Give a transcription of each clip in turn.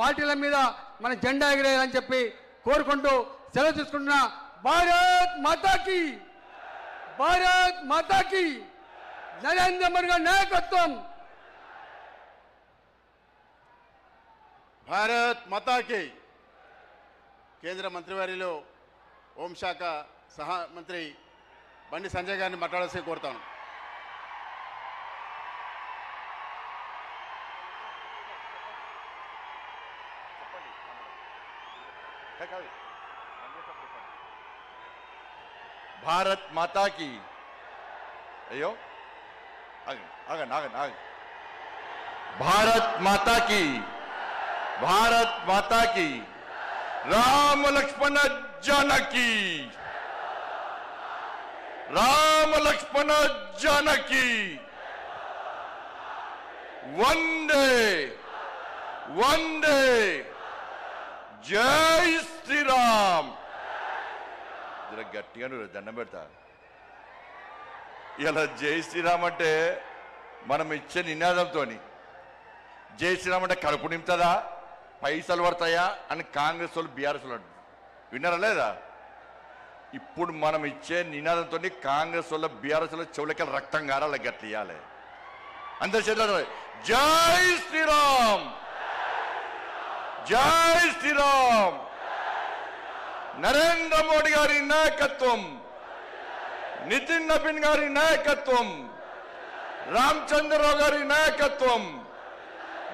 పార్టీల మీద మన జెండా ఎగిరేయాలని చెప్పి కోరుకుంటూ సెలవు తీసుకుంటున్నా. భారత్ మాతాకి, భారత్ మాతాకి, నరేంద్ర మోడీ గారి నాయకత్వం. భారత్ మాతాకి. కేంద్ర మంత్రివర్యులు హోంశాఖ సహా మంత్రి బండి సంజయ్ గారిని మాట్లాడాల్సి కోరుతాను. భారత్ మాతాకి. అయ్యో ఆగండి ఆగండి ఆగండి. భారత్ మాతాకి, భారత్ మాతాకి. రామ లక్ష్మణ జానకి, రామ లక్ష్మణ జానకి. వందే వందే. జై శ్రీరామ్. జర గట్టిగా దండం పెడతా. ఇలా జై శ్రీరామ్ అంటే మనం ఇచ్చే నినాదంతో, జై శ్రీరామ్ అంటే కడుపు నింపుతుందా, పైసలు పడతాయా అని కాంగ్రెస్ వాళ్ళు బీఆర్ఎస్ వాళ్ళు విన్నారా లేదా? ఇప్పుడు మనం ఇచ్చే నినాదంతో కాంగ్రెస్ వాళ్ళ బీఆర్ఎస్ వాళ్ళ చెవులకి రక్తం గారాల గట్ల ఇవ్వాలి. అందరి చేతులు జై శ్రీరామ్, జై శ్రీరామ్. నరేంద్ర మోడీ గారి నాయకత్వం, నితిన్ నబీన్ గారి నాయకత్వం, రామచంద్రరావు గారి నాయకత్వం.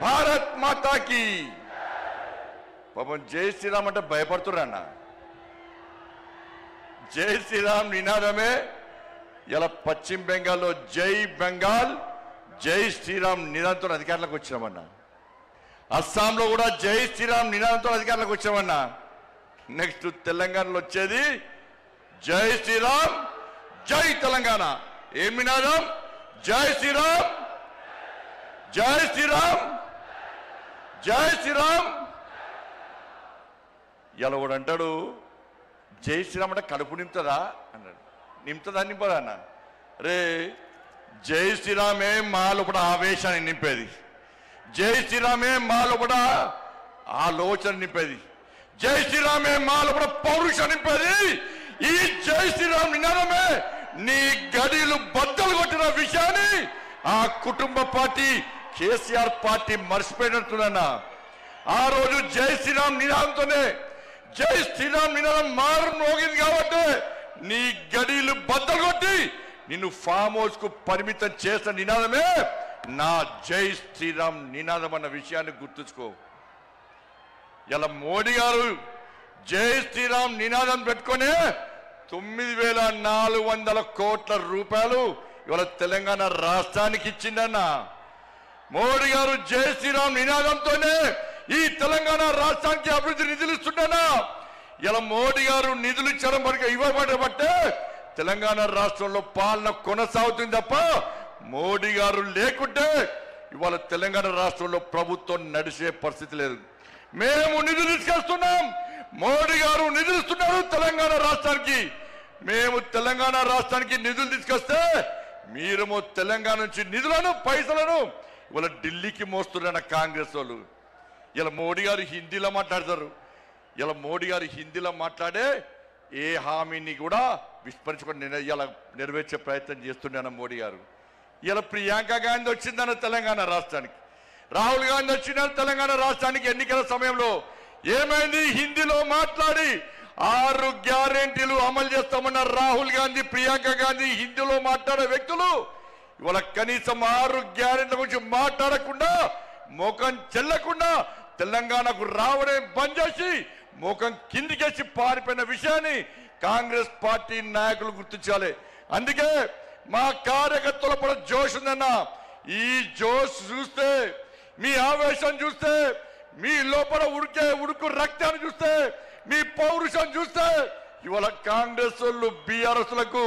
భారత్ మాతాకి. పాపం జై శ్రీరామ్ అంటే భయపడుతున్నా. జై శ్రీరామ్ నినాదమే ఇలా పశ్చిమ బెంగాల్లో జై బెంగాల్, జై శ్రీరామ్ నినాదంతో అధికారంలోకి వచ్చినామన్నా. అస్సాంలో కూడా జై శ్రీరామ్ నినాదంతో అధికారంలోకి వచ్చామన్నా. నెక్స్ట్ తెలంగాణలో వచ్చేది జై శ్రీరామ్, జై తెలంగాణ. ఏం నినాదం? జై శ్రీరామ్, జై శ్రీరామ్, జై శ్రీరామ్. ఇలా కూడా అంటాడు జై శ్రీరామ్ అంటే కడుపు నింపుతుందా అన్నాడు. నింపుతుందా నింపదా అన్న? రే, జై శ్రీరామే మా లోపల ఆవేశాన్ని నింపేది, జై శ్రీరామే మా లోపల ఆలోచన నింపేది, జై శ్రీరామే మా లోపల పౌరుషం నింపేది. ఈ జై శ్రీరామ్ నినాదమే నీ గడిలు బద్దలు కొట్టిన విషయాన్ని ఆ కుటుంబ పార్టీ కేసీఆర్ పార్టీ మర్చిపోయినట్టున్నా. ఆ రోజు జై శ్రీరామ్ నినాదంతోనే, జై శ్రీరామ్ నినాదం మారు మోగింది కాబట్టి నీ గడిలు బద్దలు కొట్టి నిన్ను ఫామ్ హౌస్ కు పరిమితం చేసిన నినాదమే నా జై శ్రీరామ్ నినాదం అన్న విషయాన్ని గుర్తుంచుకో. ఇలా మోడీ గారు జై శ్రీరామ్ నినాదం పెట్టుకునే 9,400 కోట్ల రూపాయలు ఇవాళ తెలంగాణ రాష్ట్రానికి ఇచ్చిందన్న. మోడీ గారు జై శ్రీరామ్ నినాదంతోనే ఈ తెలంగాణ రాష్ట్రానికి అభివృద్ధి నిధులు ఇస్తుండనా. ఇలా మోడీ గారు నిధులు ఇచ్చడం వరకు ఇవ్వబడబట్టే తెలంగాణ రాష్ట్రంలో పాలన కొనసాగుతుంది తప్ప మోడీ గారు లేకుంటే ఇవాళ తెలంగాణ రాష్ట్రంలో ప్రభుత్వం నడిచే పరిస్థితి లేదు. మేము నిధులు తీసుకొస్తున్నాం, మోడీ గారు నిధులు ఇస్తున్నారు తెలంగాణ రాష్ట్రానికి. మేము తెలంగాణ రాష్ట్రానికి నిధులు తీసుకొస్తే మీరేమో తెలంగాణ నుంచి నిధులను పైసలను ఇవాళ ఢిల్లీకి మోస్తున్న కాంగ్రెస్ వాళ్ళు. ఇలా మోడీ గారు హిందీలో మాట్లాడతారు. ఇలా మోడీ గారు హిందీలో మాట్లాడే ఏ హామీని కూడా విస్మరించుకొని ఇలా నెరవేర్చే ప్రయత్నం చేస్తున్నాను మోడీ గారు. ఇలా ప్రియాంక గాంధీ వచ్చిందన్న తెలంగాణ రాష్ట్రానికి, రాహుల్ గాంధీ వచ్చిందని తెలంగాణ రాష్ట్రానికి ఎన్నికల సమయంలో ఏమైంది? హిందీలో మాట్లాడి 6 గ్యారెంటీలు అమలు చేస్తామన్న రాహుల్ గాంధీ, ప్రియాంక గాంధీ హిందీలో మాట్లాడే వ్యక్తులు ఇవాళ కనీసం 6 గ్యారెంటీల గురించి మాట్లాడకుండా, ముఖం చెల్లకుండా తెలంగాణకు రావడం బంద్ చేసి ముఖం కిందికేసి పారిపోయిన విషయాన్ని కాంగ్రెస్ పార్టీ నాయకులు గుర్తించాలి. అందుకే మా కార్యకర్తల పట్ల జోష్ ఉందన్న. ఈ జోష్ చూస్తే, మీ ఆవేశం చూస్తే, మీ లోపల ఉడుకు రక్తాన్ని చూస్తే, మీ పౌరుషం చూస్తే ఇవాళ కాంగ్రెస్ వాళ్ళు బీఆర్ఎస్లకు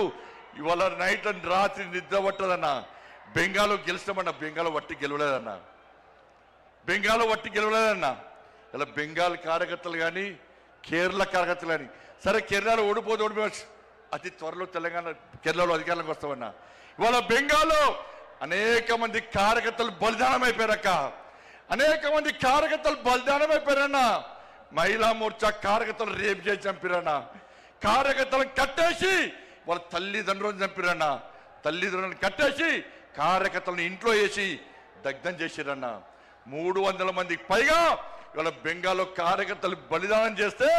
ఇవాళ నైట్ అండ్ రాత్రి నిద్ర పట్టదన్న. బెంగాల్లో గెలుస్తామన్నా, బెంగాల్ వట్టి గెలవలేదన్న, బెంగాల్ వట్టి గెలవలేదన్న. ఇలా బెంగాల్ కార్యకర్తలు కానీ కేరళ కార్యకర్తలు కానీ, సరే కేరళలో ఓడిపోవచ్చు, అతి త్వరలో తెలంగాణ కేరళలో అధికారంలోకి వస్తామన్నా. ఇవాళ బెంగాల్లో అనేక మంది కార్యకర్తలు బలిదానం అయిపోయారక్క. అనేక మంది కార్యకర్తలు బలిదానం అయిపోయారన్నా. మహిళా మోర్చా కార్యకర్తలు రేపు చేసి చంపిరన్నా. కార్యకర్తలను కట్టేసి వాళ్ళ తల్లిదండ్రులను చంపిరన్నా. తల్లిదండ్రులను కట్టేసి కార్యకర్తలను ఇంట్లో వేసి దగ్ధం చేసిరన్నా. 300 మందికి పైగా ఇవాళ బెంగాల్లో కార్యకర్తలు బలిదానం చేస్తే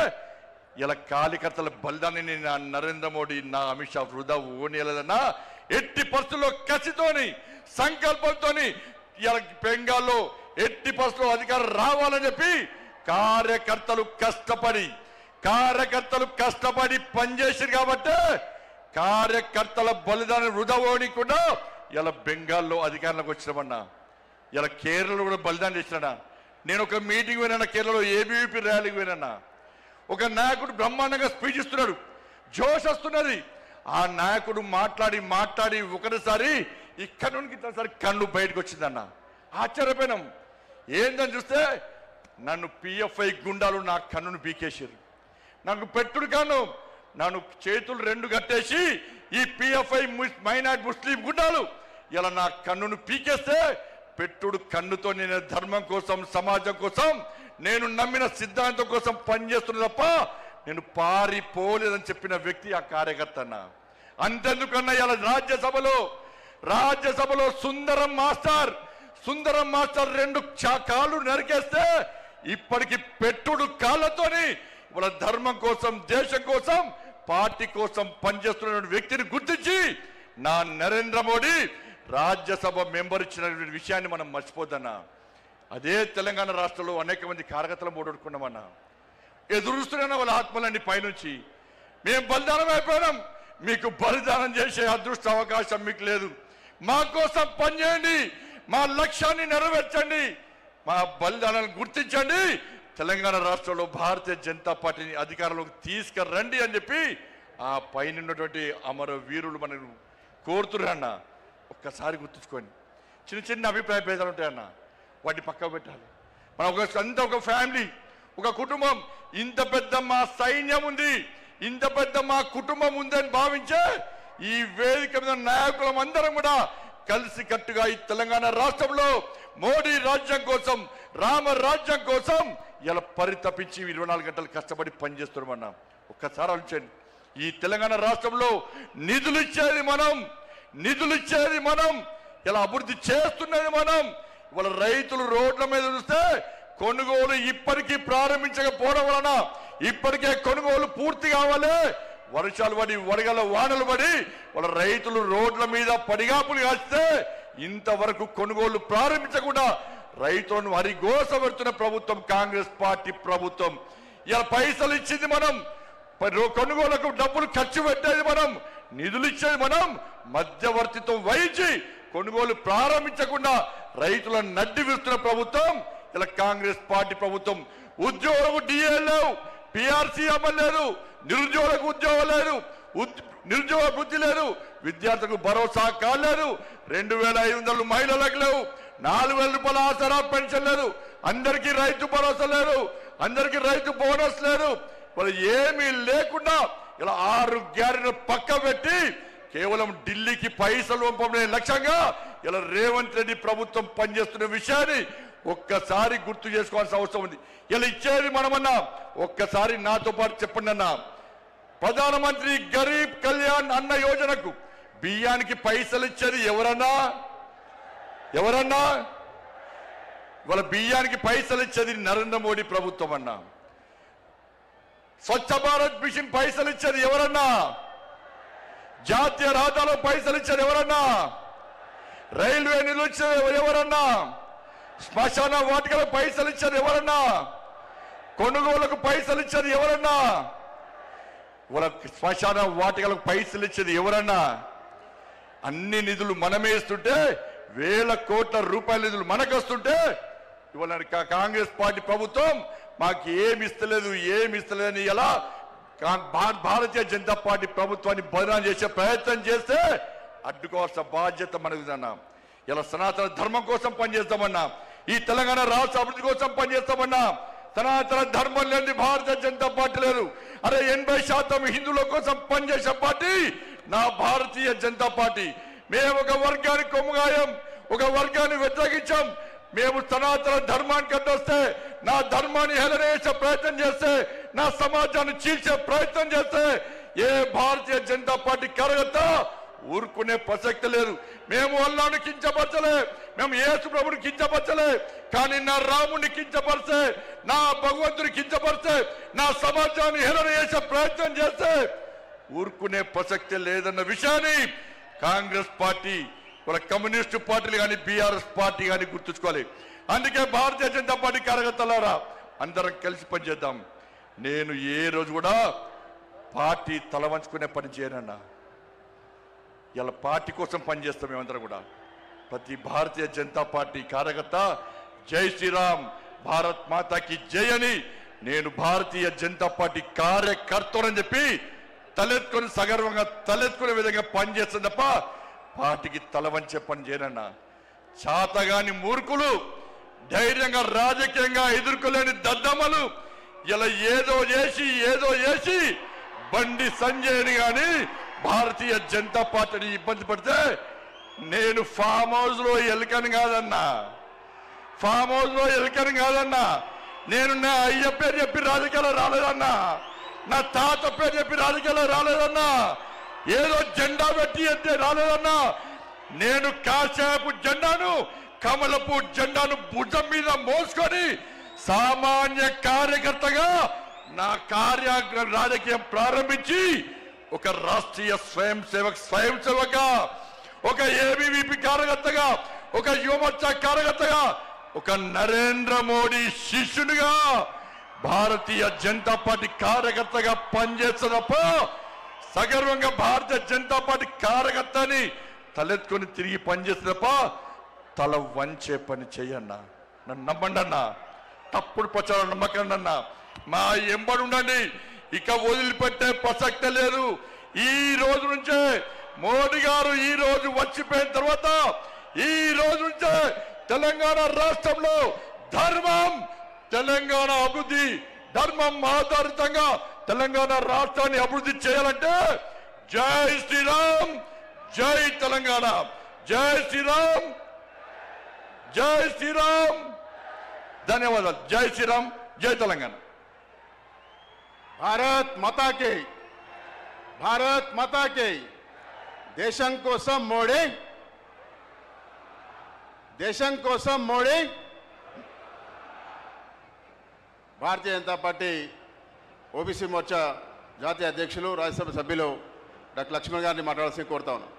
ఇలా కార్యకర్తల బలిదానాన్ని నా నరేంద్ర మోడీ, నా అమిత్ షా వృధా ఓనేలదన్నా. ఎట్టి పరిస్థితుల్లో కసితోని, సంకల్పంతోని ఇలా బెంగాల్లో ఎట్టి పరిస్థితుల్లో అధికారం రావాలని చెప్పి కార్యకర్తలు కష్టపడి పనిచేసారు కాబట్టి కార్యకర్తల బలిదానం వృధా ఓనికుండా ఇలా బెంగాల్లో అధికారంలోకి వచ్చినామన్నా. ఇలా కేరళలో కూడా బలిదానం చేసినా. నేను ఒక మీటింగ్ పోయినా, కేరళలో ఏబీవీపీ ర్యాలీకి పోయినా. ఒక నాయకుడు బ్రహ్మాండంగా స్పీచ్ ఇస్తున్నాడు, జోష్ వస్తున్నది. ఆ నాయకుడు మాట్లాడి ఒకటిసారి ఇక్కడ నుండి కన్ను బయటకు వచ్చిందన్న. ఆశ్చర్యపోయినాం. ఏందని చూస్తే నన్ను పిఎఫ్ఐ గుండాలు నా కన్నును పీకేసారు. నాకు పెట్టుడు కాను, నన్ను చేతులు 2 కట్టేసి ఈ పిఎఫ్ఐ మైనార్టీ ముస్లిం గుండాలు ఇలా నా కన్నును పీకేస్తే, పెట్టుడు కన్నుతో నేను ధర్మం కోసం, సమాజం కోసం, నేను నమ్మిన సిద్ధాంతం కోసం పనిచేస్తున్నా తప్ప నేను పారిపోలేదని చెప్పిన వ్యక్తి ఆ కార్యకర్త అన్న. అంతెందుకన్నా ఇలా రాజ్యసభలో సుందరం మాస్టర్ 2 కాళ్ళు నరికేస్తే ఇప్పటికి పెట్టుడు కాళ్ళతోని వాళ్ళ ధర్మం కోసం, దేశం కోసం, పార్టీ కోసం పనిచేస్తున్న వ్యక్తిని గుర్తించి నా నరేంద్ర మోడీ రాజ్యసభ మెంబర్ ఇచ్చిన విషయాన్ని మనం మర్చిపోద్దన్నా. అదే తెలంగాణ రాష్ట్రంలో అనేక మంది కార్యకర్తలు ఓడగొట్టుకున్నామన్నా. ఎదురుస్తున్నా వాళ్ళ ఆత్మలన్నీ పైనుంచి. మేము బలిదానం అయిపోయినాం, మీకు బలిదానం చేసే అదృష్ట అవకాశం మీకు లేదు. మా కోసం పనిచేయండి, మా లక్ష్యాన్ని నెరవేర్చండి, మా బలిదానాన్ని గుర్తించండి, తెలంగాణ రాష్ట్రంలో భారతీయ జనతా పార్టీని అధికారంలోకి తీసుకురండి అని చెప్పి ఆ పైన ఉన్నటువంటి అమర వీరులు మనకు కోరుతున్నా. ఒక్కసారి గుర్తుంచుకోండి. చిన్న అభిప్రాయ భేదాలు ఉంటాయన్న, వాటిని పక్కకు పెట్టాలి. మన ఒక ఫ్యామిలీ, ఒక కుటుంబం, ఇంత పెద్ద మా సైన్యం ఉంది, ఇంత పెద్ద మా కుటుంబం ఉందని భావించే ఈ వేదిక మీద నాయకులం అందరం కూడా కలిసి కట్టుగా ఈ తెలంగాణ రాష్ట్రంలో మోడీ రాజ్యం కోసం, రామ రాజ్యం కోసం ఇలా పరితపించి 24 గంటలు కష్టపడి పనిచేస్తున్నామన్నా. ఒక్కసారి ఆలోచించండి. ఈ తెలంగాణ రాష్ట్రంలో నిధులు ఇచ్చేది మనం, ఇలా అభివృద్ధి చేస్తున్నది మనం. ఇవాళ రైతులు రోడ్ల మీద చూస్తే కొనుగోలు ఇప్పటికీ ప్రారంభించకపోవడం వలన ఇప్పటికే కొనుగోలు పూర్తి కావాలి. వర్షాలు పడి, వడగల వానలు పడి వాళ్ళ రైతులు రోడ్ల మీద పడిగాపులు కాస్తే ఇంతవరకు కొనుగోలు ప్రారంభించకుండా రైతులను హరిగోస పెడుతున్న ప్రభుత్వం కాంగ్రెస్ పార్టీ ప్రభుత్వం. ఇలా పైసలు ఇచ్చింది మనం, కొనుగోలుకు డబ్బులు ఖర్చు పెట్టేది మనం, నిధులు ఇచ్చేది మనం, మధ్యవర్తిత్వం వహించి కొనుగోలు ప్రారంభించకుండా రైతులను నడ్డి విస్తున్న ప్రభుత్వం ఇలా కాంగ్రెస్ పార్టీ ప్రభుత్వం. ఉద్యోగులకు డిఏ లేవు, పిఆర్సీ అమలు లేదు, నిరుద్యోగులకు ఉద్యోగం లేదు, నిరుద్యోగ వృద్ధి లేదు, విద్యార్థులకు భరోసా కాలేదు, 2500 మహిళలకు లేవు, 4000 రూపాయల ఆసరా పెన్షన్ లేదు, అందరికీ రైతు భరోసా లేదు, అందరికీ రైతు బోనస్ లేదు. వాళ్ళు ఏమీ లేకుండా ఇలా 6 గ్యారెంటీలు పక్క పెట్టి కేవలం ఢిల్లీకి పైసలు పంపడే లక్ష్యంగా ఇలా రేవంత్ రెడ్డి ప్రభుత్వం పనిచేస్తున్న విషయాన్ని ఒక్కసారి గుర్తు చేసుకోవాల్సిన అవసరం ఉంది. ఇలా ఇచ్చేది మనమన్నా. ఒక్కసారి నాతో పాటు చెప్పండి అన్నా. ప్రధానమంత్రి గరీబ్ కళ్యాణ్ అన్న యోజనకు బియ్యానికి పైసలు ఇచ్చేది ఎవరన్నా? వాళ్ళ బియ్యానికి పైసలు ఇచ్చేది నరేంద్ర మోడీ ప్రభుత్వం అన్నా. స్వచ్ఛ భారత్ మిషన్ పైసలు ఇచ్చేది ఎవరన్నా? జాతీయ రహదారులో పైసలు ఇచ్చేది ఎవరన్నా? రైల్వే నిధులు ఇచ్చేది ఎవరన్నా? శ్మశాన వాటికలకు పైసలు ఇచ్చేది ఎవరన్నా? కొనుగోలుకు పైసలు ఇచ్చేది ఎవరన్నా? వాళ్ళ శ్మశాన వాటికలకు పైసలు ఇచ్చేది ఎవరన్నా? అన్ని నిధులు మనమే ఇస్తుంటే, 1000 కోట్ల రూపాయల నిధులు మనకు వస్తుంటే ఇవాళ కాంగ్రెస్ పార్టీ ప్రభుత్వం మాకు ఏమి ఇస్తలేదని ఎలా భారతీయ జనతా పార్టీ ప్రభుత్వాన్ని బదనాం చేసే ప్రయత్నం చేస్తే అడ్డుకోవాల్సిన బాధ్యత మనకుదన్నా. ఇలా సనాతన ధర్మం కోసం పనిచేస్తామన్నా, ఈ తెలంగాణ రాష్ట్ర అభివృద్ధి కోసం పనిచేస్తామన్నా. సనాతన ధర్మం లేని భారతీయ జనతా పార్టీ లేదు. అరే 80% హిందువుల కోసం పనిచేసే పార్టీ నా భారతీయ జనతా పార్టీ. మేము ఒక వర్గానికి కొమ్ముగాయం, ఒక వర్గాన్ని వ్యతిరేకించాం. మేము సనాతన ధర్మానికి అడ్డొస్తే, నా ధర్మాన్ని హేళన చేసే ప్రయత్నం చేస్తే, నా సమాజాన్ని చీల్చే ప్రయత్నం చేస్తే ఏ భారతీయ జనతా పార్టీ కార్యకర్త ఊరుకునే ప్రసక్తి లేదు. మేము అల్లాను కించపరచలే, మేము యేసు ప్రభుని కించపరచలే, కానీ నా రాముని కించపరిస్తే, నా భగవంతుని కించపరిస్తే, నా సమాజాన్ని హేళన చేసే ప్రయత్నం చేస్తే ఊరుకునే ప్రసక్తి లేదన్న విషయాన్ని కాంగ్రెస్ పార్టీ, వాళ్ళ కమ్యూనిస్టు పార్టీలు కానీ బీఆర్ఎస్ పార్టీ కానీ గుర్తుంచుకోవాలి. అందుకే భారతీయ జనతా పార్టీ కార్యకర్తలారా అందరం కలిసి పనిచేద్దాం. నేను ఏ రోజు కూడా పార్టీ తల వంచుకునే పని చేయనన్నా. ఇలా పార్టీ కోసం పనిచేస్తాం. మేమందరం కూడా ప్రతి భారతీయ జనతా పార్టీ కార్యకర్త జై శ్రీరామ్, భారత్ మాతాకి జై అని నేను భారతీయ జనతా పార్టీ కార్యకర్తలని చెప్పి తలెత్తుకొని సగర్వంగా తలెత్తుకునే విధంగా పనిచేస్తుంది తప్ప పార్టీకి తల వంచే పని చేయనన్నా. చాతగాని మూర్ఖులు, ధైర్యంగా రాజకీయంగా ఎదుర్కోలేని దద్దమ్మలు ఇలా ఏదో చేసి బండి సంజయ్ని గాని భారతీయ జనతా పార్టీని ఇబ్బంది పడితే నేను ఫామ్ హౌస్ లో ఎలుకని కాదన్నా, ఫామ్ హౌస్ లో ఎలుకని కాదన్నా. నేను నా అయ్య పేరు చెప్పి రాజకీయాలు రాలేదన్నా, నా తాత పేరు చెప్పి రాజకీయాలు రాలేదన్నా, ఏదో జెండా పెట్టి అంటే రాలేదన్నా. నేను కాశాపు జెండాను, కమలపు జెండాను భుజం మీద మోసుకొని సామాన్య కార్యకర్తగా నా రాజకీయం ప్రారంభించి ఒక రాష్ట్రీయ స్వయం సేవక, ఒక ఏబీవీపీ కార్యకర్తగా, ఒక యువమోర్చా కార్యకర్తగా, ఒక నరేంద్ర మోడీ శిష్యునిగా భారతీయ జనతా పార్టీ కార్యకర్తగా పనిచేస్తున్నప్ప సగర్వంగా భారతీయ జనతా పార్టీ కార్యకర్తని తలెత్తుకొని తిరిగి పనిచేస్తున్నప్ప తల వంచే పని చెయ్యన్నా. నన్ను నమ్మండి అన్నా, తప్పుడు ప్రచారం నమ్మకండి అన్నా. మా ఎంబడి ఉండండి, ఇక వదిలిపెట్టే ప్రసక్తే లేదు. ఈ రోజు నుంచే మోడీ గారు ఈ రోజు వచ్చిపోయిన తర్వాత ఈ రోజు నుంచే తెలంగాణ రాష్ట్రంలో ధర్మం, తెలంగాణ అభివృద్ధి, ధర్మం ఆధారితంగా తెలంగాణ రాష్ట్రాన్ని అభివృద్ధి చేయాలంటే జై శ్రీరామ్, జై తెలంగాణ, జై శ్రీరామ్, జై శ్రీరామ్. ధన్యవాదాలు. జై శ్రీరామ్, జై తెలంగాణ. భారత్ మాతా కి, భారత్ మాతా కి. దేశం కోసం మోడీ, దేశం కోసం మోడీ. భారతీయ జనతా పార్టీ ఓబీసీ మోర్చా జాతీయ అధ్యక్షులు, రాజ్యసభ సభ్యులు డాక్టర్ లక్ష్మణ్ గారిని మాట్లాడాల్సి కోరుతా ఉన్నాను.